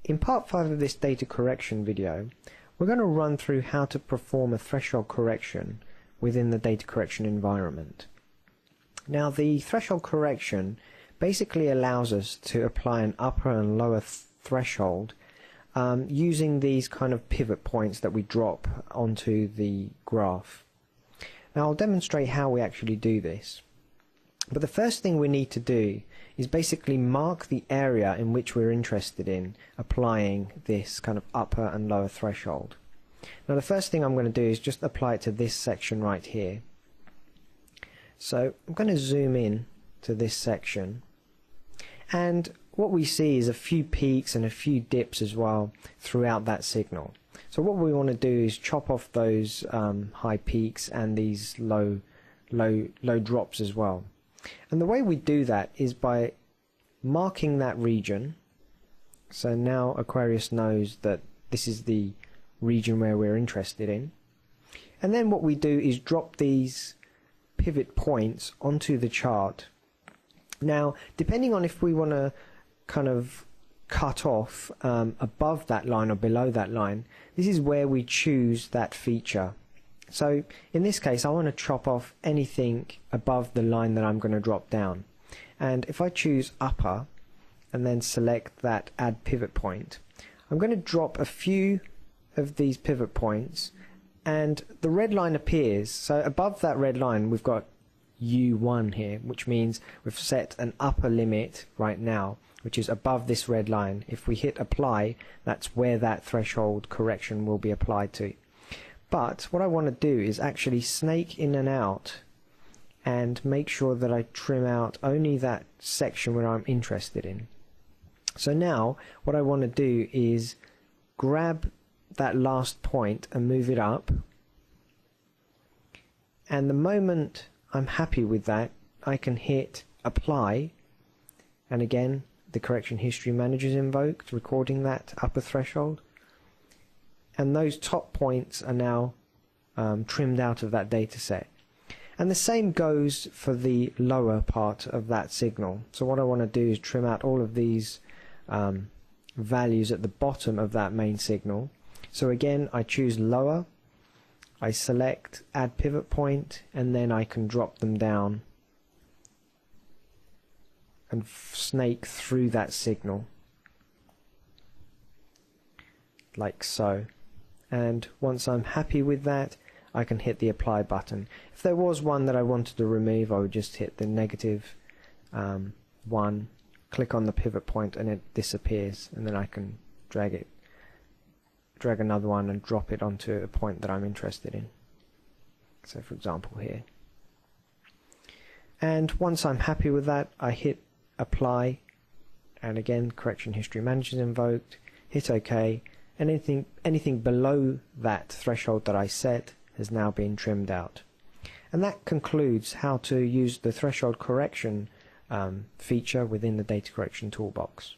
In part 5 of this data correction video, we're going to run through how to perform a threshold correction within the data correction environment. Now, the threshold correction basically allows us to apply an upper and lower threshold using these kind of pivot points that we drop onto the graph. Now, I'll demonstrate how we actually do this. But the first thing we need to do is basically mark the area in which we're interested in applying this kind of upper and lower threshold. Now, the first thing I'm going to do is just apply it to this section right here. So I'm going to zoom in to this section, and what we see is a few peaks and a few dips as well throughout that signal. So what we want to do is chop off those high peaks and these low drops as well. And the way we do that is by marking that region. So now Aquarius knows that this is the region where we're interested in. And then what we do is drop these pivot points onto the chart. Now, depending on if we want to kind of cut off above that line or below that line, this is where we choose that feature. So in this case, I want to chop off anything above the line that I'm going to drop down. And if I choose upper and then select that add pivot point, I'm going to drop a few of these pivot points and the red line appears. So above that red line we've got U1 here, which means we've set an upper limit right now, which is above this red line. If we hit apply, that's where that threshold correction will be applied to. But what I want to do is actually snake in and out and make sure that I trim out only that section where I'm interested in. So now what I want to do is grab that last point and move it up, and the moment I'm happy with that, I can hit apply, and again the correction history manager is invoked, recording that upper threshold, and those top points are now trimmed out of that data set. And the same goes for the lower part of that signal. So what I want to do is trim out all of these values at the bottom of that main signal. So again, I choose lower, I select add pivot point, and then I can drop them down and snake through that signal like so. And once I'm happy with that, I can hit the apply button. If there was one that I wanted to remove, I would just hit the negative 1, click on the pivot point, and it disappears, and then I can drag another one and drop it onto a point that I'm interested in. So for example here. And once I'm happy with that, I hit apply, and again correction history manager is invoked, hit OK, and anything below that threshold that I set has now been trimmed out. And that concludes how to use the threshold correction feature within the data correction toolbox.